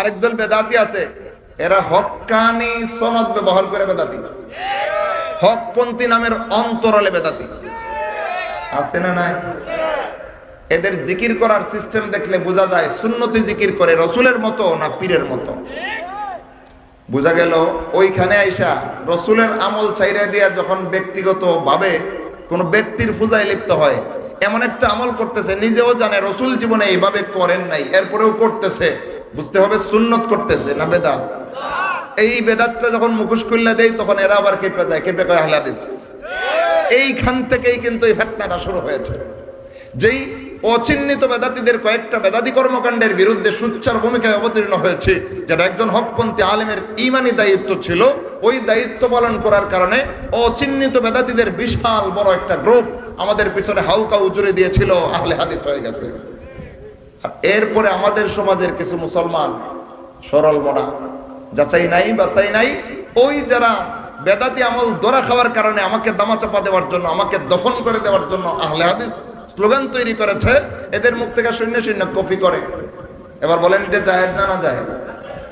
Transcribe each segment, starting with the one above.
আরেক দল বেদাতি আছে, এরা হক্কানি সনদ ব্যবহার করে বেদাতি, হকপন্থী নামের অন্তরালে বেদাতি আছে না নাই? এদের জিকির করার সিস্টেম দেখলে বোঝা যায় সুন্নতি জিকির করে রসুলের মতো না পীরের মতো। বোঝা গেল ওইখানে আইসা রসুলের আমল চাইরা দিয়া যখন ব্যক্তিগত ভাবে কোন ব্যক্তির পূজায় লিপ্ত হয়, এমন একটা আমল করতেছে নিজেও জানে রসুল জীবনে এইভাবে করেন নাই, এরপরেও করতেছে, বুঝতে হবে সুন্নত করতেছে না বেদাত। এই বেদাতটা যখন মুখোশ খুললে দেয় তখন এরা আবার কেঁপে যায়, কেঁপে কয় আহলে হাদিস। এইখান থেকেই কিন্তু এই ফিতনাটা শুরু হয়েছে। যেই অচিহ্নিত বেদাতীদের কয়েকটা বেদাতি কর্মকাণ্ডের বিরুদ্ধে সুচ্চার ভূমিকায় অবতীর্ণ হয়েছে, যেটা একজন হকপন্থী আলেমের ঈমানি দায়িত্ব ছিল, ওই দায়িত্ব পালন করার কারণে অচিহ্নিত বেদাতীদের বিশাল বড় একটা গ্রুপ আমাদের পিছনে হাউকাউ জুড়ে দিয়েছিল, আহলে হাদিস হয়ে গেছে। আর এরপরে আমাদের সমাজের কিছু মুসলমান সরল মনা, যাচাই নাই বাছাই নাই, ওই যারা বেদাতি আমল ধরা খাওয়ার কারণে আমাকে দামাচাপা দেওয়ার জন্য, আমাকে দফন করে দেওয়ার জন্য আহলে হাদিস স্লোগান তৈরি করেছে, এদের মুখ থেকে শূন্য শূন্য কপি করে। এবার বলেন এটা জায়েজ না না জায়েজ?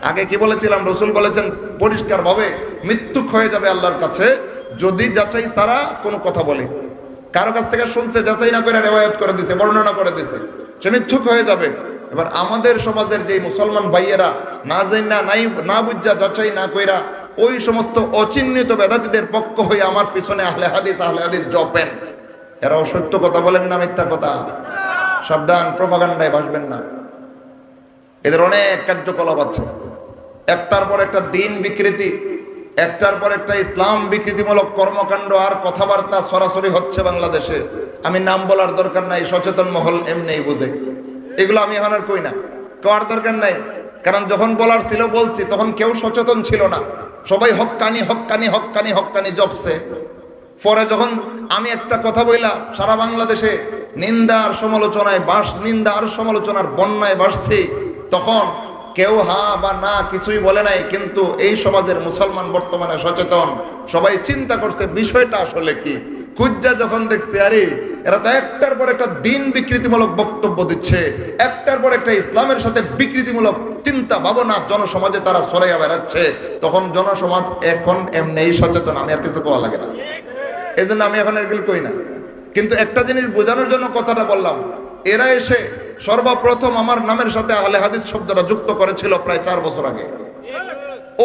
আগে কি বলেছিলাম? রসুল বলেছেন পরিষ্কার ভাবে মৃত্যুক হয়ে যাবে আল্লাহর কাছে যদি যাচাই ছাড়া কোনো কথা বলে। কারো কাছ থেকে শুনছে, যাচাই না করে রেওয়ায়াত করে দিছে, বর্ণনা করে দিছে, সে মিথ্যুক হয়ে যাবে। এবার আমাদের সমাজের যে মুসলমান ভাইয়েরা না জানি না নাই না বুঝা যাচাই না কইরা ওই সমস্ত অচিহ্নিত বেদাতীদের পক্ষ হয়ে আমার পিছনে আহলে হাদিস জপেন, এরাও সত্য কথা বলেন না মিথ্যা কথা? সাবধান, প্রপাগান্ডায় ভাসবেন না। এদের অনেক কার্যকলাপ আছে, একটার পর একটা দিন বিকৃতি, একটার পর একটা ইসলাম বিকৃতিমূলক কর্মকাণ্ড আর কথাবার্তা সরাসরি হচ্ছে বাংলাদেশে। আমি নাম বলার দরকার নাই, সচেতন মহল এমনিই বুঝে। এগুলো আমি এখন আর কই না, করার দরকার নাই, কারণ যখন বলার ছিল বলছি, তখন কেউ সচেতন ছিল না, সবাই হক্কানি হক্কানি হক্কানি হক্কানি জপছে। পরে যখন আমি একটা কথা বইলা সারা বাংলাদেশে নিন্দা আর সমালোচনায় নিন্দা আর সমালোচনার বন্যায় ভাসছি, তখন কেউ হা বা না কিছুই বলে নাই। কিন্তু এই সমাজের মুসলমান বর্তমানে সচেতন, সবাই চিন্তা করছে বিষয়টা আসলে কি। খুঁজা যখন দেখছে আরে এরা তো একটার পর একটা দিন বিকৃতিমূলক বক্তব্য দিচ্ছে, একটার পর একটা ইসলামের সাথে বিকৃতিমূলক চিন্তা ভাবনা জনসমাজে তারা ছড়াইয়া বেড়াচ্ছে, তখন জনসমাজ এখন এমনিই সচেতন, আমি আর কিছু কোয়া লাগে না। এই জন্য আমি এখন এগুলো কই না। কিন্তু একটা জিনিস বোঝানোর জন্য কথাটা বললাম, এরা এসে সর্বপ্রথম আমার নামের সাথে আহলে হাদিস শব্দটা যুক্ত করেছিল প্রায় 4 বছর আগে।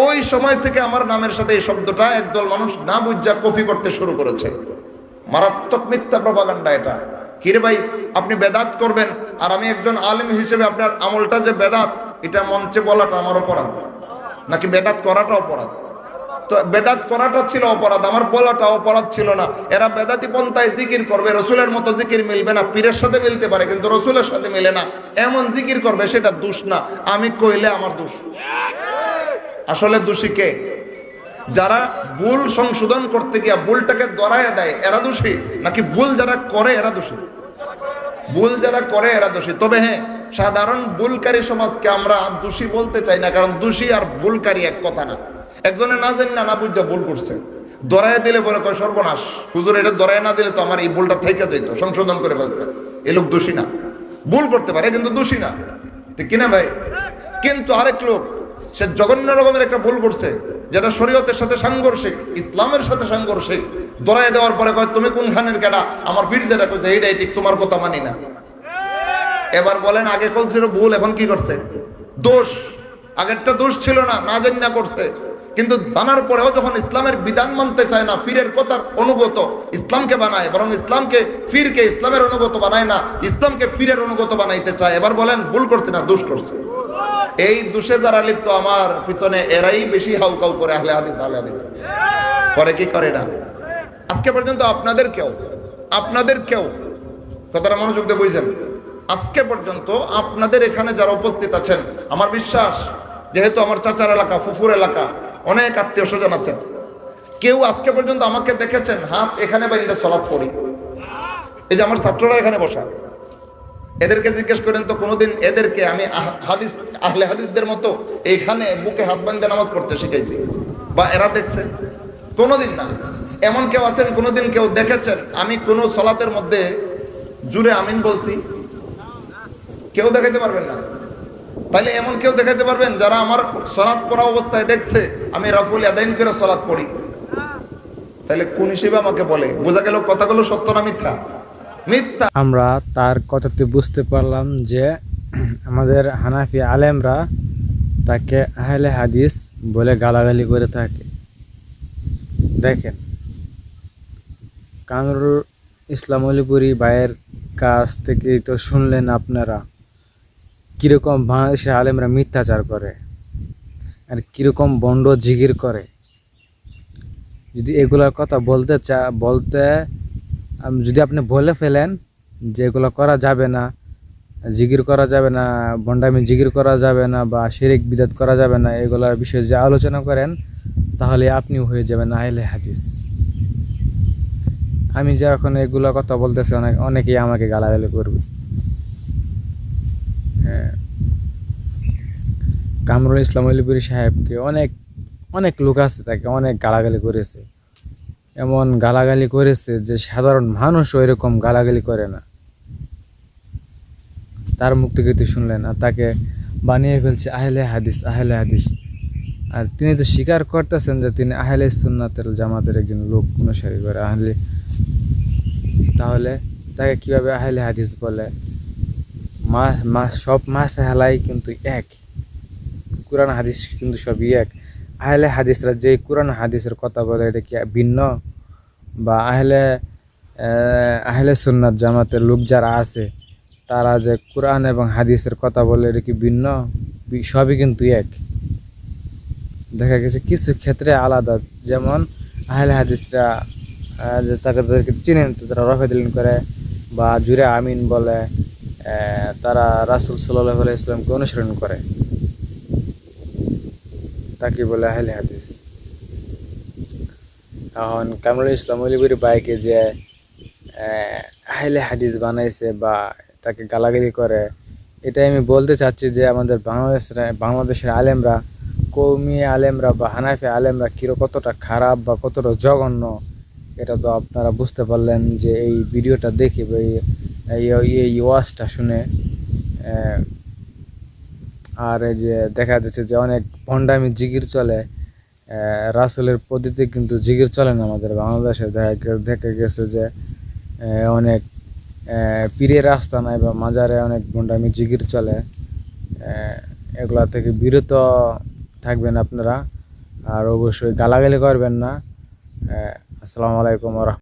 ওই সময় থেকে আমার নামের সাথে এই শব্দটা একদল মানুষ না বুঝা কপি করতে শুরু করেছে। মারাত্মক মিথ্যা প্রপাগান্ডা এটা। কিরে ভাই, আপনি বেদাত করবেন আর আমি একজন আলেম হিসেবে আপনার আমলটা যে বেদাত, এটা মঞ্চে বলাটা আমার অপরাধ নাকি বেদাত করাটা অপরাধ? তো বেদাত করাটা ছিল অপরাধ, আমার বলাটা অপরাধ ছিল না। এরা বেদাতি পন্থায় জিকির করবে, রসুলের মতো জিকির মিলবে না, পীরের সাথে মিলতে পারে কিন্তু রসুলের সাথে মিলে না, এমন জিকির করবে, সেটা দোষ না। আমি কইলে আমার দোষ। আসলে দোষী কে? যারা ভুল সংশোধন করতে গিয়া ভুলটাকে দড়াইয়া দেয় এরা দোষী, নাকি ভুল যারা করে এরা দোষী? ভুল যারা করে এরা দোষী। তবে হ্যাঁ, সাধারণ ভুলকারী সমাজকে আমরা দোষী বলতে চাই না, কারণ দোষী আর ভুলকারী এক কথা না। একজনে না জানি না বুঝা ভুল করছে, দড়াইয়া দিলে পরে কয় সর্বনাশ, হুজুর এটা দড়াইয়া না দিলে তো আমার এই ভুলটা থেকে যেত, সংশোধন করে ফেলছে। এই লোক দোষী না, ভুল করতে পারে কিন্তু দোষী না, ঠিক কিনা ভাই? কিন্তু আরেক লোক সে জঘন্য রকমের একটা ভুল করছে, যেটা শরীয়তের সাথে সাংঘর্ষিক, ইসলামের সাথে সাংঘর্ষিক, দড়াইয়া দেওয়ার পরে কয় তুমি কোন খানের কেডা, আমার পীর যেটা কইছে এইটাই ঠিক, তোমার কথা মানি না। এবার বলেন আগে কলছিল ভুল, এখন কি করছে? দোষ। আগেরটা দোষ ছিল না, না জানি না করছে, কিন্তু জানার পরেও যখন ইসলামের বিধান মানতে চায় না, পীরের কথার অনুগত ইসলামকে বানায়, বরং ইসলামকে পীরকে ইসলামের অনুগত বানায় না, ইসলামকে পীরের অনুগত বানাইতে চায়। এবার বলেন ভুল করছে না দোষ করছে? এই দোষে যারা লিপ্ত আমার পিছনে এরাই বেশি হাউকাউ করে আহলে হাদিস করে, কি করে না? আজকে পর্যন্ত আপনাদের কেউ কথাটা মনোযোগ দিয়ে বুঝছেন, আজকে পর্যন্ত আপনাদের এখানে যারা উপস্থিত আছেন, আমার বিশ্বাস যেহেতু আমার চাচার এলাকা, ফুফুর এলাকা, অনেক আত্মীয় স্বজন আছেন, কেউ আজকে পর্যন্ত আমাকে দেখেছেন হাত এখানে বাইন্দা সালাত পড়ি? এই যে আমার ছাত্ররা এখানে বসা, এদেরকে জিজ্ঞেস করেন তো কোনোদিন এদেরকে আমি আহলে হাদিসদের মতো এইখানে বুকে হাত বাঁধে নামাজ পড়তে শিখাইছি বা এরা দেখছে? কোনোদিন না। এমন কেউ আছেন কোনোদিন কেউ দেখেছেন আমি কোনো সালাতের মধ্যে জুড়ে আমিন বলছি? কেউ দেখাইতে পারবেন না। তাহলে এমন কেউ দেখাতে পারবেন যারা আমার সালাত পড়া অবস্থায় দেখছে আমি রাফুল আদাইন করে সালাত পড়ি? তাহলে কোন হিসেবে আমাকে বলে? বোঝা গেল কথাগুলো সত্য না মিথ্যা? মিথ্যা। আমরা তার কথাতে বুঝতে পারলাম যে আমাদের হানাফি আলেমরা তাকে আহলে হাদিস বলে গালাগালি করে থাকে। দেখেন, কামরুল ইসলাম অলিপুরি ভাইয়ের কাছ থেকে তো শুনলেন আপনারা কীরকম বাংলাদেশের আলেমরা মিথ্যাচার করে আর কীরকম বন্ড জিগির করে। যদি এগুলোর কথা যদি আপনি বলে ফেলেন যে এগুলো করা যাবে না, জিগির করা যাবে না, বন্ডামি জিগির করা যাবে না, বা শিরিক বিদাত করা যাবে না, এগুলোর বিষয়ে যে আলোচনা করেন, তাহলে আপনিও হয়ে যাবেন আহলে হাদিস। আমি যে এখন এগুলো কথা বলতেছি অনেকেই আমাকে গালাগালি করবে। হ্যাঁ, কামরুল ইসলাম অলিপুরি সাহেবকে অনেক লোক আছে তাকে অনেক গালাগালি করেছে, এমন গালাগালি করেছে যে সাধারণ মানুষও এরকম গালাগালি করে না। তার মুখ থেকে তো শুনলেন, আর তাকে বানিয়ে ফেলছে আহলে হাদিস, আহলে হাদিস। আর তিনি তো স্বীকার করতেছেন যে তিনি আহলে সুন্নাতের জামাতের একজন লোক অনুসারী করে আহলে, তাহলে তাকে কিভাবে আহলে হাদিস বলে? সব মাসালাই কিন্তু এক, কুরআন হাদিস কিন্তু সবই এক। আহলে হাদিসরা যে কুরআন হাদিসের কথা বলে এটা কি ভিন্ন? বা আহলে সুন্নাত জামাতের লোক যারা আছে তারা যে কুরআন এবং হাদিসের কথা বলে এটা কি ভিন্ন? সবই কিন্তু এক। দেখা গেছে কিছু ক্ষেত্রে আলাদা, যেমন আহলে হাদিসরা যে তাদেরকে চিনেন তো, তারা রফেদিন করে বা জুরে আমিন বলে, তারা রাসূল সাল্লাল্লাহু আলাইহি ওয়াসাল্লামকে অনুসরণ করে, তাকে বলে আহলে হাদিস। এখন কামরুল ইসলাম অলিপুরি ভাইকে যে আহলে হাদিস বানাইছে বা তাকে গালাগালি করে, এটাই আমি বলতে চাচ্ছি যে আমাদের বাংলাদেশের আলেমরা, কওমি আলেমরা বা হানাফি আলেমরা কতটা খারাপ বা কতটা জঘন্য, এটা তো আপনারা বুঝতে পারলেন যে এই ভিডিওটা দেখে বা এই ওয়াজটা শুনে। আর এই যে দেখা যাচ্ছে যে অনেক ভণ্ডামি জিগির চলে, রাসূলের পদ্ধতি কিন্তু জিগির চলে না আমাদের বাংলাদেশে। দেখা গেছে যে অনেক পীরের রাস্তা নাই বা মাজারে অনেক ভণ্ডামি জিগির চলে। এগুলা থেকে বিরত থাকবেন আপনারা, আর অবশ্যই গালাগালি করবেন না। আসসালামু আলাইকুম।